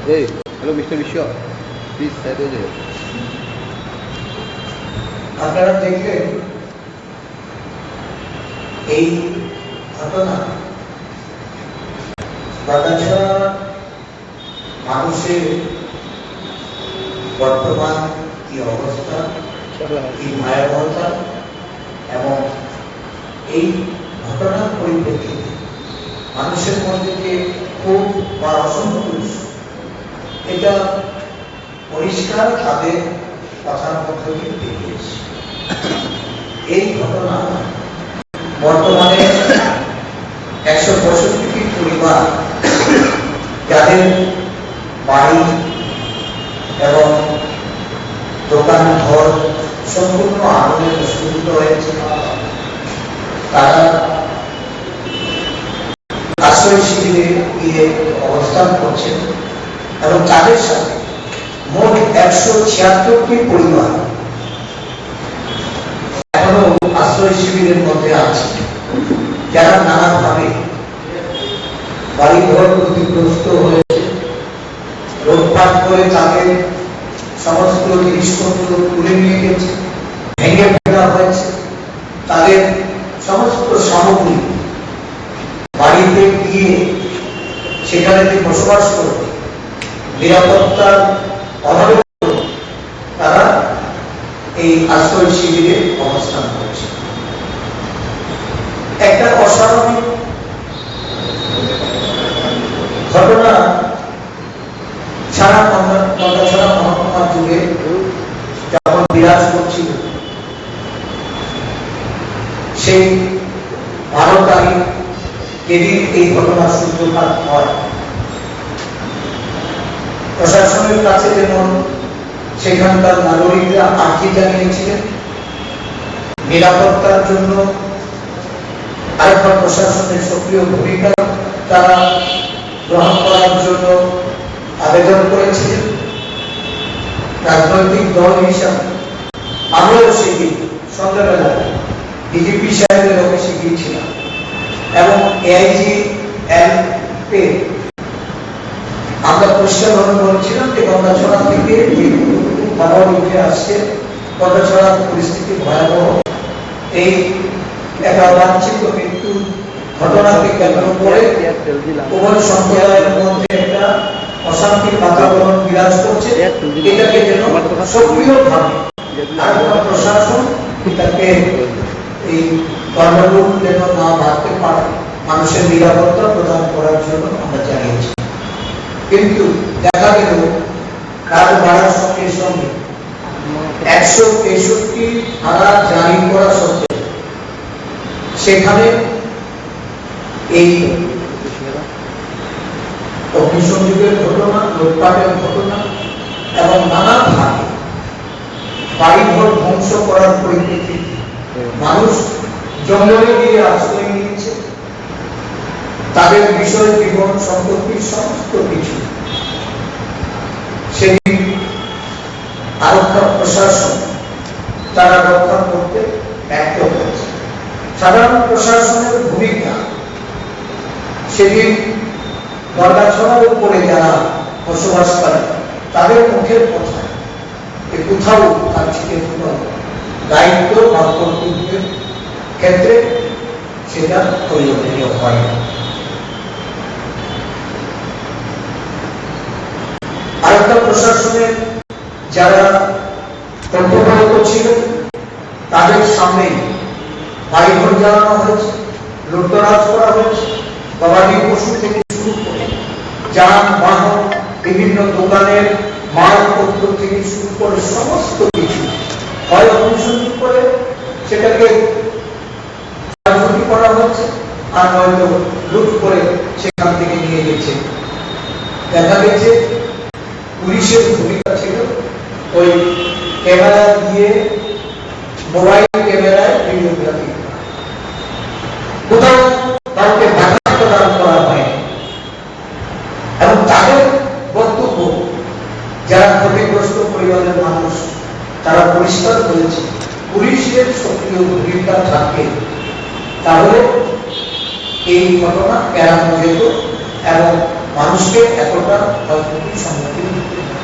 Hey, hello Mr. Vishwa. Please side হয়ে যাও। আপনারা দেখলেন এই ঘটনা বাগাছড়া মানুষের বর্তমান কি অবস্থা, কি ভয়াবহতা এবং এই ঘটনার পরিপ্রেক্ষিতে মানুষের মধ্যে যে ক্ষোভ বা অসন্তোষ, এটা পরিষ্কার তাদের কথার মধ্য দিয়ে বেরিয়েছে। এই ঘটনা বর্তমানে 165টি পরিবার যাদের বাড়ি এবং দোকান ঘর সম্পূর্ণ আগুনে প্রস্ফুটিত হয়েছে, তারা আশ্রয় শিবিরে গিয়ে অবস্থান করছেন এবং তাদের সাথে মোট 176টি পরিবার এখনো আশ্রয় শিবিরের মধ্যে আছে, যারা নানাভাবে বাড়িঘর ক্ষতিগ্রস্ত হয়েছে। লুটপাট করে তাদের সমস্ত জিনিসপত্র তুলে নিয়ে গেছে, ভেঙে ফেলা হয়েছে, তাদের সমস্ত সামগ্রী বাড়িতে গিয়ে সেখানে বসবাস করবে নিরাপত্তার অভাবে তারা এই আশ্রয় শিবিরে অবস্থান করছে। একটা অস্বাভাবিক ঘটনা সারা মহকুমা যুগে যখন বিরাজ করছিল, সেই 12 তারিখ যেদিন এই ঘটনার সূত্রপাত হয়, প্রশাসনের কাছে যেমন সেখানকার নাগরিকরা আর্জি জানিয়েছিলেন, নিরাপত্তার জন্য আরেকবার প্রশাসনের সক্রিয় ভূমিকা তারা গ্রহণ করার জন্য আবেদন করেছিলেন। রাজনৈতিক দল হিসাবে আমরাও সেদিন সন্ধ্যাবেলা ডিজিপি সাহেবের অফিসে গিয়েছিলাম এবং এআইজি আমরা পরিষ্কারভাবে বলেছিলাম যে গন্ডাছড়া থেকে যে খবর উঠে আসছে, গন্ডাছড়ার পরিস্থিতি ভয়াবহ। এই একটা বাঞ্ছিত মৃত্যু ঘটনাকে কেন্দ্র করে উভয় সম্প্রদায়ের মধ্যে একটা অশান্তির বাতাবরণ বিরাজ করছে। এটাকে যেন সক্রিয়ভাবে প্রশাসন এটাকে এই গণ্ডগোল যেন না বাড়তে পারে, মানুষের নিরাপত্তা প্রদান করার জন্য আমরা জানিয়েছি। কিন্তু দেখা গেল কাজ বাড়ার সঙ্গে সঙ্গে 163 ধারা জারি করা সত্ত্বেও সেখানে এই অগ্নিসংযোগের ঘটনা, লুটপাটের ঘটনা এবং নানাভাবে বাড়িঘর ধ্বংস করার পরিপ্রেক্ষিতে মানুষ জঙ্গলে গিয়ে আশ্রয় নিয়েছে। তাদের বিষয়, জীবন, সম্পত্তির সমস্ত কিছু সেদিন আরক্ষা প্রশাসন তারা রক্ষা করতে ব্যর্থ হয়েছে। সাধারণ প্রশাসনের ভূমিকা সেদিন গন্ডাছড়ার উপরে যারা বসবাস করে তাদের মুখের কথা কোথাও তার থেকে দায়িত্ব বা কর্তব্যের ক্ষেত্রে সেটা পরিবর্তিত হয় না। আরেকটা প্রশাসনের যারা কর্তব্যরত ছিলেন তাদের সামনে বাড়িঘর জ্বালানো হয়েছে, লুটতরাজ করা হয়েছে, গবাদি পশু থেকে শুরু করে যানবাহন, বিভিন্ন দোকানের মালপত্র থেকে শুরু করে সমস্ত কিছু হয় অগ্নিসংযোগ করে সেটাকে ক্ষয়ক্ষতি করা হচ্ছে, আর হয়তো লুট করে সেখান থেকে নিয়ে গেছে। দেখা গেছে পুলিশের ভূমিকা ছিল ওই ক্যামেরা দিয়ে, মোবাইল ক্যামেরায় ভিডিওগ্রাফি, কোথাও কাউকে বাধা প্রদান করা হয় এবং তাদের বক্তব্য যারা ক্ষতিগ্রস্ত পরিবারের মানুষ তারা পরিষ্কার করেছে পুলিশের সক্রিয় ভূমিকা থাকে তাহলে এই ঘটনা এড়ানো যেত এবং মানুষকে এতটা ক্ষয়ক্ষতির সম্মুখীন হতে হয়।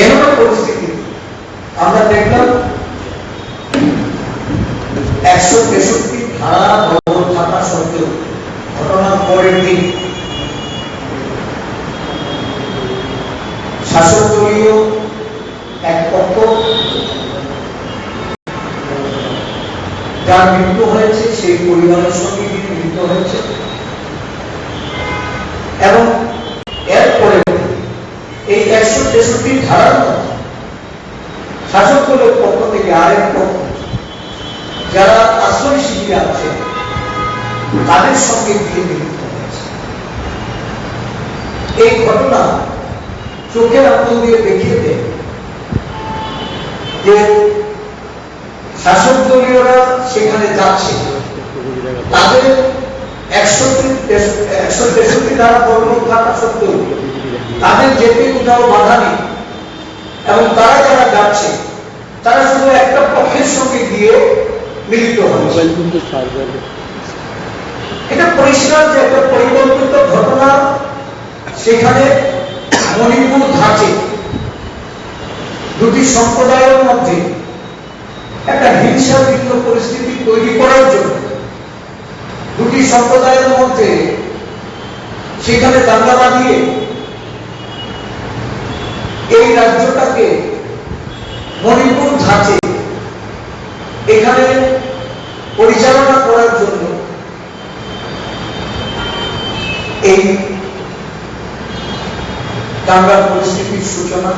এমন পরিস্থিতি আমরা দেখলাম 163 ধারা বলবৎ থাকা সত্ত্বেও ঘটনার পরের দিন শাসক দলীয় এক পক্ষ যার মৃত্যু হয়েছে সেই পরিবারের সঙ্গে মিলিত হয়েছে এবং এরপরে এই 163 ধারার মধ্যে শাসক দলের পক্ষ থেকে আরেক পক্ষ যারা আশ্রয় শিবিরে আছে তাদের সঙ্গে গিয়ে মিলিত হয়েছে। এই ঘটনা চোখের আঙুল দিয়ে দেখিয়ে দেয় যে শাসক দলীয়রা সেখানে যাচ্ছে, তাদের 163 ধারা বলবৎ থাকা সত্ত্বেও তাদের যেতে কোথাও বাধা নেই এবং তারা যারা যাচ্ছে তারা শুধু একটা পক্ষের সঙ্গে গিয়ে মিলিত হচ্ছে। এটা পরিষ্কার যে একটা পরিকল্পিত ঘটনা সেখানে মণিপুর ধাঁচে দুটি সম্প্রদায়ের মধ্যে একটা হিংসাপূর্ণ পরিস্থিতি তৈরি করার জন্য দুটি সম্প্রদায়ের মধ্যে সেখানে দাঙ্গা বাঁধিয়ে এই রাজ্যটাকে মণিপুর ধাঁচে এখানে পরিচালনা করার জন্য এই দাঙ্গার পরিস্থিতির সূচনা।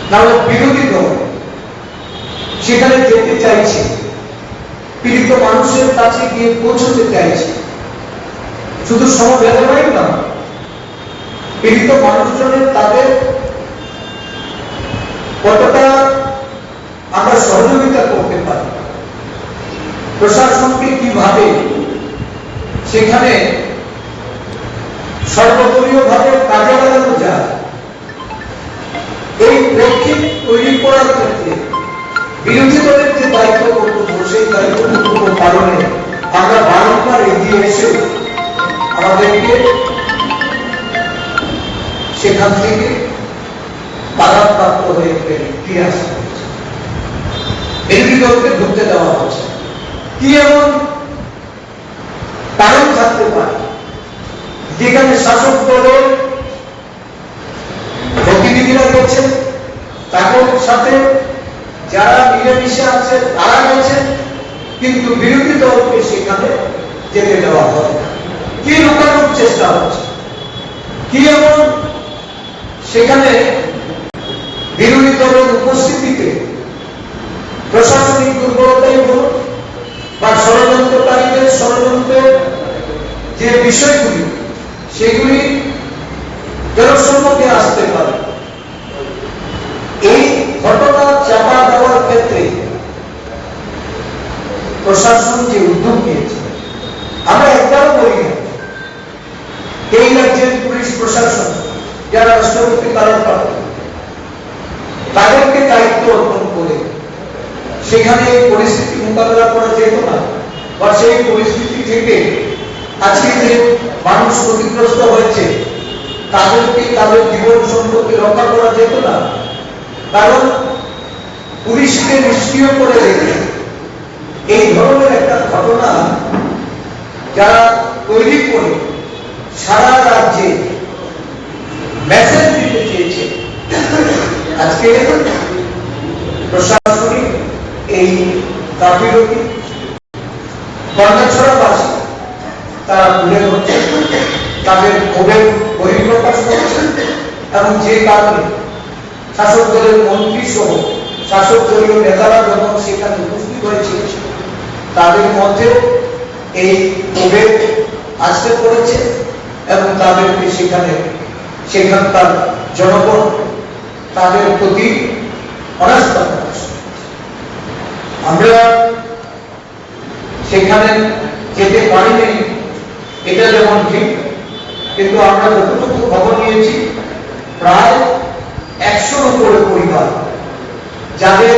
তাহলে বিরোধী দল সেখানে যেতে চাইছে, পীড়িত মানুষের কাছে গিয়ে পৌঁছতে চাইছে, শুধু সমবেদনাই না, পীড়িত মানুষজনের তাদের কতটা আমরা সহযোগিতা করতে পারি, প্রশাসনকে কিভাবে সেখানে সর্বদলীয় ভাবে কাজে লাগানো যায়, এই প্রেক্ষিত তৈরি করার ক্ষেত্রে বিরোধী দলের যে দায়িত্ব কর্তব্য সেই দায়িত্ব কর্তব্য পালনে আমরা বারংবার এগিয়ে এসে আমাদেরকে সেখান থেকে বাধাপ্রাপ্ত হয়ে ফিরে আসতে হচ্ছে, বিরোধী দলকে ঢুকতে দেওয়া হচ্ছে। কি এমন কারণ থাকতে পারে যেখানে শাসক দলের প্রতিনিধিরা গেছেন, তাদের সাথে যারা মিলেমিশে আছে তারা গেছেন, কিন্তু বিরোধী দলকে সেখানে যেতে দেওয়া হয় না? কি লুকানোর চেষ্টা হচ্ছে? কি এমন সেখানে বিরোধী দলের উপস্থিতিতে প্রশাসনিক দুর্বলতাই বলুন বা ষড়যন্ত্রকারীদের ষড়যন্ত্রের যে বিষয়গুলি সেগুলি জনসম্মুখে আসতে পারে, এই ঘটনা চাপা দেওয়ার ক্ষেত্রে প্রশাসন যে উদ্যোগ নিয়েছে আমরা একবারও বলি না। এই রাজ্যের পুলিশ প্রশাসন যারা রাষ্ট্রপতি কারাপ্রাপ্ত তাদেরকে দায়িত্ব অর্পণ করে সেখানে এই পরিস্থিতি মোকাবেলা করা যেত না, বা সেই পরিস্থিতি থেকে আজকে যে মানুষ ক্ষতিগ্রস্ত হয়েছে তাদেরকে তাদের জীবন সম্পত্তি রক্ষা করা যেত না? কারণ পুলিশকে নিষ্ক্রিয় করে রেখে এই ধরনের একটা ঘটনা যারা তৈরি করে সারা রাজ্যে মেসেজ দিতে চেয়েছে, আজকে প্রশাসনিক এই গাফিলতি কর্ণাছড়াবাসী তারা তুলে ধরছে, তাদের ক্ষোভের বহিঃপ্রকাশ করছে এবং যে কারণে শাসক দলের মন্ত্রী সহ শাসক দলীয় নেতারা যখন সেখানে উপস্থিত হয়েছিল তাদের মধ্যে এই ক্ষোভের আসতে পড়েছে এবং তাদেরকে সেখানকার জনগণ তাদের প্রতি অনাস্থা প্রকাশ। আমরা সেখানে যেতে পারিনি এটা যেমন ঠিক, কিন্তু আমরা যতটুকু খবর নিয়েছি প্রায় 100-র উপরে পরিবার যাদের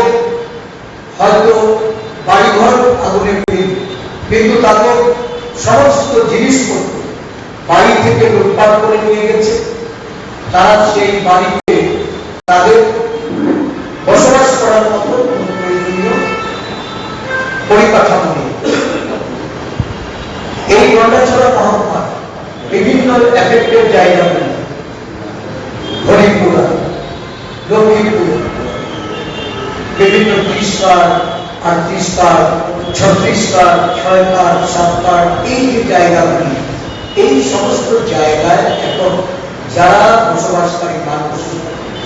হয়তো বাড়িঘর আগুনে পুড়ে, কিন্তু তাদের সমস্ত জিনিসপত্র থেকে লুটপাট করে নিয়ে গেছে। তারা সেই বাড়িতে তাদের বসবাস করার মতো প্রয়োজনীয় পরিকাঠামো নেই। এই গন্ডাছড়া মহকুমা বিভিন্ন এফেক্টেড জায়গাগুলি, হরিপুরা, লক্ষ্মীপুর, বিভিন্ন 30 card, 38 card, 36 card, 6 card, 7 card, এই যে জায়গাগুলি, এই সমস্ত জায়গায় এখন যারা বসবাসকারী মানুষ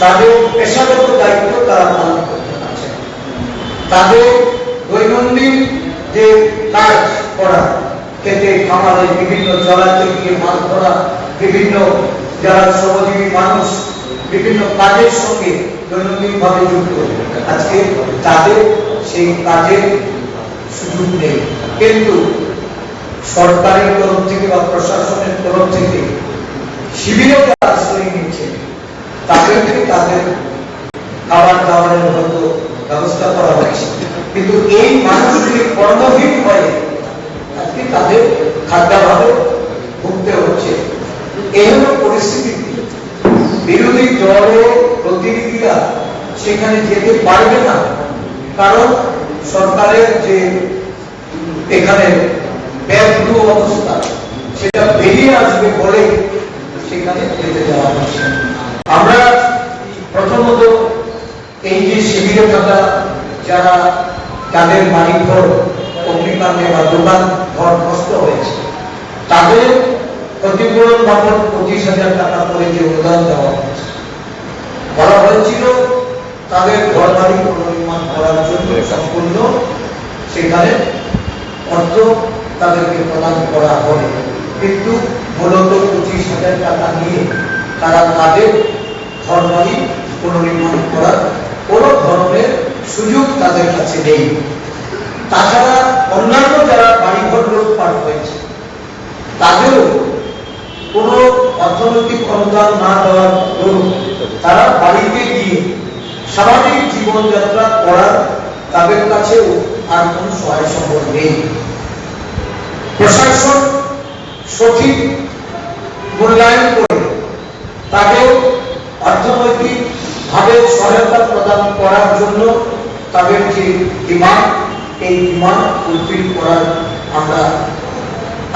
তাদের পেশাগত দায়িত্ব তারা পালন করতে পারছে। তাদের দৈনন্দিন যে কাজ করা, খেতে খামারে বিভিন্ন জলাতে গিয়ে মাছ ধরা, বিভিন্ন যারা শ্রমজীবী মানুষ বিভিন্ন কাজের সঙ্গে দৈনন্দিন ভাবে যুক্ত, আজকে তাদের সেই কাজের সুযোগ নেই। কিন্তু সরকারের তরফ থেকে বা প্রশাসনের তরফ থেকে শিবিরে আশ্রয় নিচ্ছে, তাদেরকে তাদের খাবার দাবারের হয়তো ব্যবস্থা করা হয়েছে, কিন্তু এই মানুষগুলি কর্মহীন হয়ে আজকে তাদের খাদ্যাভাবে ভুগতে হচ্ছে। এই হল পরিস্থিতি। বিরোধী দলের প্রতিনিধিরা সেখানে যেতে পারবে না, কারণ সরকারের যে এখানে ব্যর্থ অবস্থা সেটা বেরিয়ে আসবে বলে সেখানে যেতে দেওয়া হচ্ছে। আমরা প্রথমত এই যে শিবিরে থাকা যারা যাদের বাড়ি ঘর অগ্নিকাণ্ডে বা দোকান ঘর নষ্ট হয়েছে, তাদের ক্ষতিপূরণ বাবদ 25,000 টাকা করে যে অনুদান দেওয়া হয়েছে, বলা হয়েছিল তাদের ঘর বাড়ি পুনর্নির্মাণ করার জন্য সম্পূর্ণ সেখানে অর্থ তাদেরকে প্রদান করা হবে, কিন্তু মূলত 25,000 টাকা নিয়ে তারা তাদের ঘর বাড়ি পুনর্নির্মাণ করার কোন ধরনের সুযোগ তাদের কাছে নেই। তাছাড়া অন্যান্য যারা বাড়িঘর লুটপাট হয়েছে তাদেরও কোন অর্থনৈতিক অনুদান না দেওয়ার দরুন তারা বাড়িতে গিয়ে স্বাভাবিক জীবনযাত্রা করার তাদের কাছেও আর কোন সহায় সম্বল নেই। প্রশাসন সঠিক মূল্যায়ন করে তাদের অর্থনৈতিক ভাবে সহায়তা প্রদান করার জন্য তাদের যে ডিমান্ড, এই ডিমান্ড ফুলফিল করার আমরা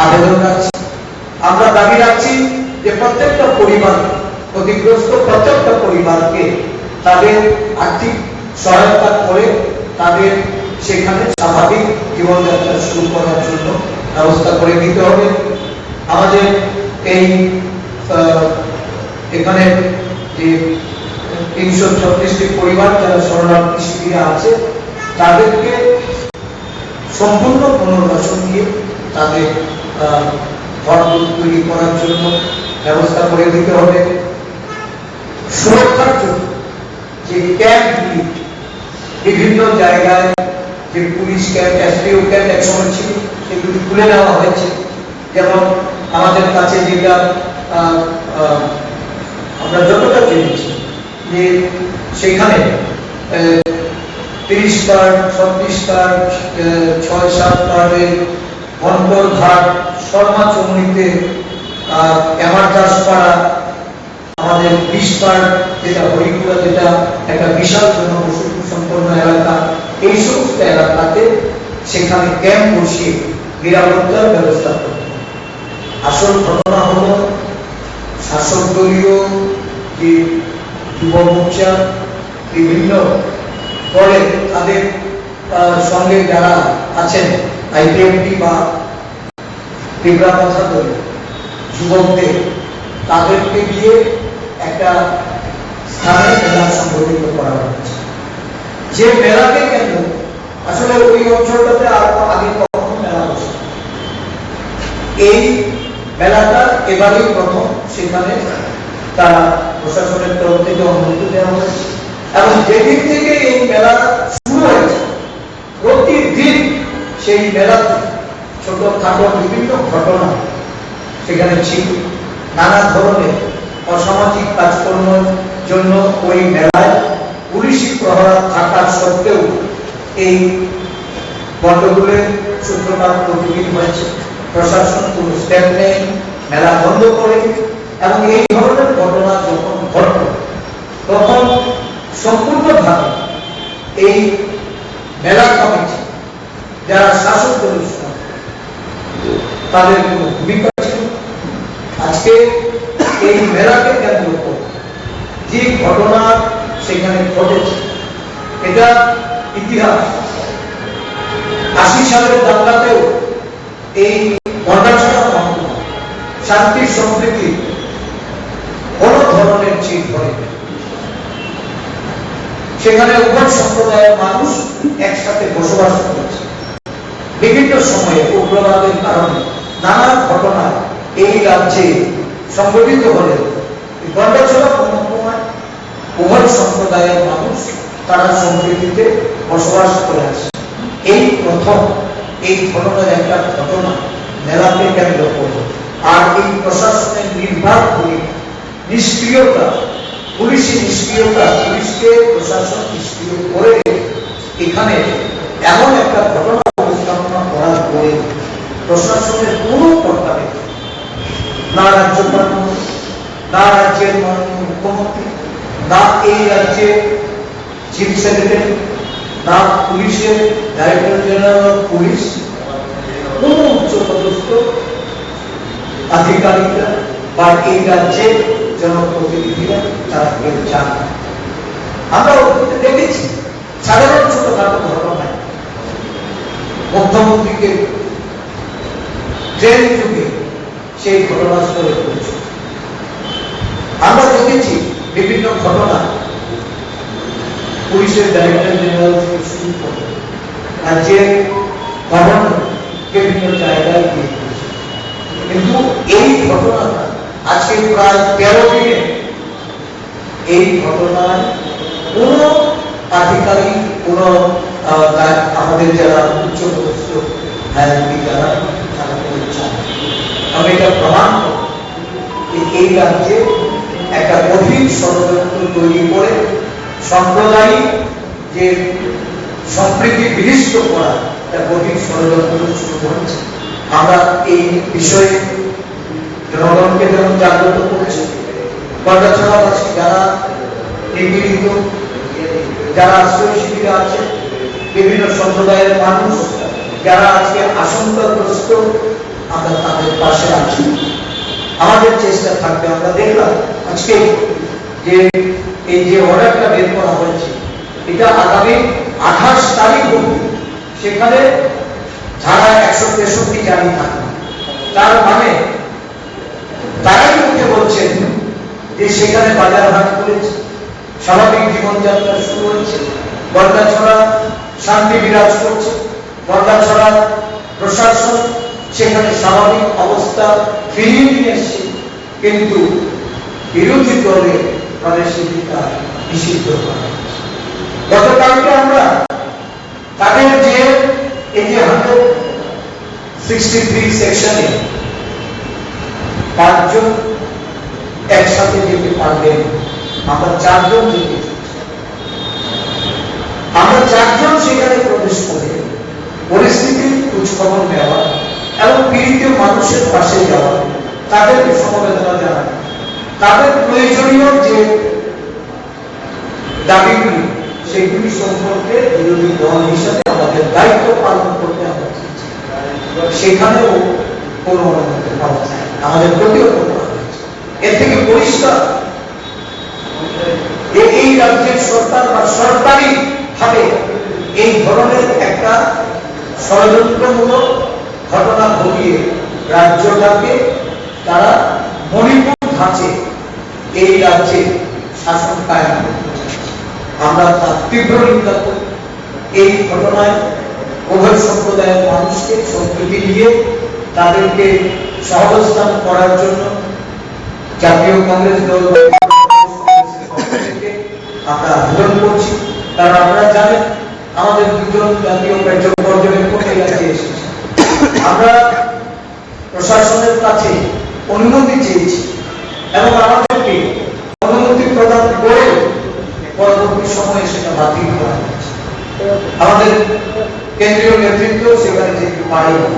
আবেদন রাখছি। আমরা দাবি রাখছি যে প্রত্যেকটা পরিবার, ক্ষতিগ্রস্ত প্রত্যেকটা পরিবারকে তাদের আর্থিক সহায়তা করে তাদের সেখানে স্বাভাবিক জীবনযাত্রা শুরু করার জন্য ব্যবস্থা করে দিতে হবে। আমাদের এই এখানে যে 336টি পরিবার যারা শরণার্থী শিবিরে আছে তাদেরকে সম্পূর্ণ পুনর্বাসন দিয়ে তাদের ঘর তৈরি করার জন্য ব্যবস্থা করে দিতে হবে। সুরক্ষার জন্য যে ক্যাম্পগুলি বিভিন্ন জায়গায়, যে পুলিশ ক্যাম্প, এসপিও ক্যাম্প একসময় ছিল, সেগুলি খুলে নেওয়া হয়েছে। যেমন আমাদের কাছে যেটা আমরা যতটা জেনেছি যে সেখানে 30 কার্ড, 36 কার্ড, 6-7 কার্ডের বনকর ঘাট, শর্মা চমনিতে, ক্যামারদাসপাড়া, আমাদের 20 কার্ড যেটা হরিপুরা, যেটা একটা বিশাল জনবসতি সম্পন্ন এলাকা, এই সমস্ত এলাকাতে সেখানে ক্যাম্প বসিয়ে নিরাপত্তার ব্যবস্থা করতে। আসল ঘটনা হলো শাসক দলীয় যে যুব মোর্চা বিভিন্ন দলে তাদের সঙ্গে যারা আছেন আইপিএমপি বা তীব্রাপন্থা দল যুবকদের, তাদেরকে দিয়ে একটা স্থানে মেলা সংগঠিত করা হচ্ছে। যে মেলাকে কেন্দ্র আসলে ওই অঞ্চলটাতে আগে কখনো মেলা হচ্ছে, এই মেলাটা এবারই প্রথম সেখানে তারা প্রশাসনের তরফ থেকে অনুমতি দেওয়া হয়েছে। এবং যেদিন থেকে এই মেলা শুরু হয়েছে প্রতিদিন সেই মেলাতে ছোটখাটো বিভিন্ন ঘটনা সেখানে ছিল। নানা ধরনের অসামাজিক কাজকর্মের জন্য ওই মেলায় পুলিশি প্রহরা থাকার সত্ত্বেও এই গন্ডগোলের সূত্রপাত প্রতিদিন হয়েছে। প্রশাসন কোনো স্টেপ নেই, মেলা বন্ধ করে এবং এই ধরনের ঘটনা যখন ঘটে তখন সম্পূর্ণভাবে এই মেলা কমিটি যারা শাসক দলের তাদের কোনো ভূমিকা ছিল। আজকে এই মেলাকে কেন্দ্র করে যে ঘটনা সেখানে ঘটেছে এটা ইতিহাস। 80 সালের দাঙ্গাতেও এই গন্ডাছড়া মহকুমা শান্তি সম্প্রীতি কোন ধরনের চিট হয়, সেখানে উভয় সম্প্রদায়ের মানুষ একসাথে বসবাস করেছে। বিভিন্ন সময়ে উগ্রবাদের কারণে নানা ঘটনা এই রাজ্যে সংঘটিত হলে গন্ডাছড়া মহকুমায় উভয় সম্প্রদায়ের মানুষ তারা সম্প্রীতিতে বসবাস করে আসে। এই প্রথম এই ধরনের একটা ঘটনা মেলাকে কেন্দ্র করে। আর এই প্রশাসনের নির্বাক ভূমিকা, নিষ্ক্রিয়তা, পুলিশি নিষ্ক্রিয়তা, পুলিশকে প্রশাসন নিষ্ক্রিয় করে এখানে এমন একটা ঘটনা উপস্থাপনা করার পরে প্রশাসনের কোনো কর্তাব্য না রাজ্যপাল, না রাজ্যের মাননীয় মুখ্যমন্ত্রী, না এই রাজ্যের চিফ সেক্রেটারি, না পুলিশের ডাইরেক্টর জেনারেল অফ পুলিশ, কোন উচ্চপদস্থ আধিকারিকরা বা এই রাজ্যের জনপ্রতিনিধিরা তারা কেউ চান না। আমরা দেখেছি সাধারণ ছোটখাটো ঘটনায় মুখ্যমন্ত্রীকে ট্রেন যুগে সেই ঘটনাস্থলে পৌঁছে। আমরা দেখেছি বিভিন্ন ঘটনা পুলিশের ডাইরেক্টর জেনারেল থেকে শুরু করে রাজ্যের গভর্নর বিভিন্ন জায়গায় গিয়ে, কিন্তু এই ঘটনাটা আজকে প্রায় 13 দিনে এই ঘটনায় কোন আধিকারিক, কোন আমাদের যারা উচ্চপদস্থ যারা তারা চান। আমি এটা প্রমাণ এই রাজ্যে একটা গভীর ষড়যন্ত্র তৈরি করে সাম্প্রদায়িক যে সম্প্রীতি বিনষ্ট করা একটা গভীর ষড়যন্ত্র শুরু করেছে। আমরা এই বিষয়ে জনগণকে যেমন জাগ্রত করেছি, গন্ডাছড়াবাসী যারা নিপীড়িত, যারা আশ্রয় শিবিরে আছে, বিভিন্ন সম্প্রদায়ের মানুষ যারা আজকে আশঙ্কাগ্রস্ত, আমরা তাদের পাশে আছি। আমাদের চেষ্টা থাকবে। আমরা দেখলাম আজকে যে এই যে অর্ডারটা বের করা হয়েছে এটা আগামী 28 তারিখ অবধি সেখানে ধারা 163 জারি থাকবে। তার মানে তারাই মুখে বলছেন যে সেখানে বাজার হাট করেছে, স্বাভাবিক জীবনযাত্রা শুরু হয়েছে, গন্ডাছড়া শান্তি বিরাজ করছে, গন্ডাছড়া প্রশাসন সেখানে স্বাভাবিক অবস্থা ফিরিয়ে নিয়ে এসছে, কিন্তু বিরোধী দলের প্রবেশিকা নিষিদ্ধ করা হয়েছে। গতকালকে আমরা তাদের যে এই যে 163 সেকশনে 5 জন একসাথে যেতে পারবেন, আমরা 4 জন যেতে, আমরা 4 জন সেখানে প্রবেশ করে পরিস্থিতির খোঁজখবর নেওয়া এবং পীড়িত মানুষের পাশে যাওয়া, তাদেরকে সমবেদনা জানানো, তাদের প্রয়োজনীয় যে দাবিগুলি সেগুলি সম্পর্কে বিরোধী দল হিসাবে আমাদের দায়িত্ব পালন করতে আমরা সেখানেও কোনো অনুমতি পাওয়া যায়, আমাদের প্রতিহত করা হয়েছে। এর থেকে পরিষ্কার এই রাজ্যের সরকার বা সরকারি ভাবে এই ধরনের একটা ষড়যন্ত্রমূলক ঘটনা ঘটিয়ে রাজ্যটাকে তারা মণিপুর ধাঁচে এই রাজ্যে শাসন কায়েম করতে চায়। আমরা তার তীব্র নিন্দা করি। এই ঘটনায় উভয় সম্প্রদায়ের মানুষকে সম্প্রীতি দিয়ে তাদেরকে সহাবস্থান করার জন্য জাতীয় কংগ্রেস দল আমরা আবেদন করছি। কারণ আপনারা জানেন আমাদের 2 জন জাতীয় পর্যবেক্ষক এই রাজ্যে এসেছে। আমরা প্রশাসনের কাছে অনুমতি চেয়েছি এবং আমাদেরকে অনুমতি প্রদান করে পরবর্তী সময়ে সেটা বাতিল করা হয়েছে। আমাদের কেন্দ্রীয় নেতৃত্ব সেখানে যেতে পারে না।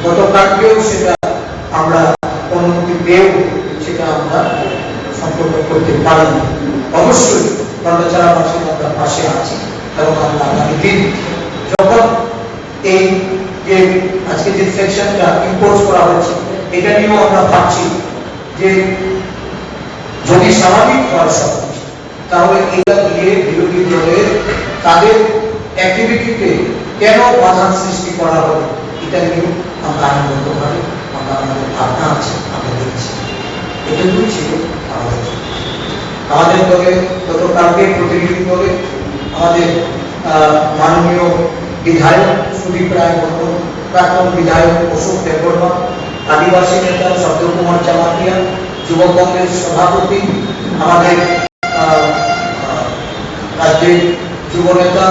গতকালকেও সেটা আমরা অনুমতি পেয়েও সেটা আমরা সম্পন্ন করতে পারি। অবশ্যই গন্ডাছড়াবাসীর আমরা পাশে আছি এবং আমরা আগামী দিন যখন এই যে আজকে যে সেকশনটা ইম্পোজ করা হচ্ছে এটা নিয়েও আমরা ভাবছি যে যদি স্বাভাবিক হয় সবকিছু, তাহলে এটা দিয়ে বিরোধী দলের তাদের অ্যাক্টিভিটিতে কেন বাধা সৃষ্টি করা হবে এটা নিয়েও আমরা আইনগতভাবে আমরা আমাদের ভাবনা আছে, আমরা দেখছি। এটুকুই ছিল আমাদের দলে গতকালকে প্রতিনিধি দলে আমাদের মাননীয় বিধায়ক সুদীপ রায় বর্মন, প্রাক্তন বিধায়ক অশোক দেববর্মা, আদিবাসী নেতা শব্দ কুমার চামাকিয়া, যুব কংগ্রেস সভাপতি আমাদের রাজ্যের যুব নেতা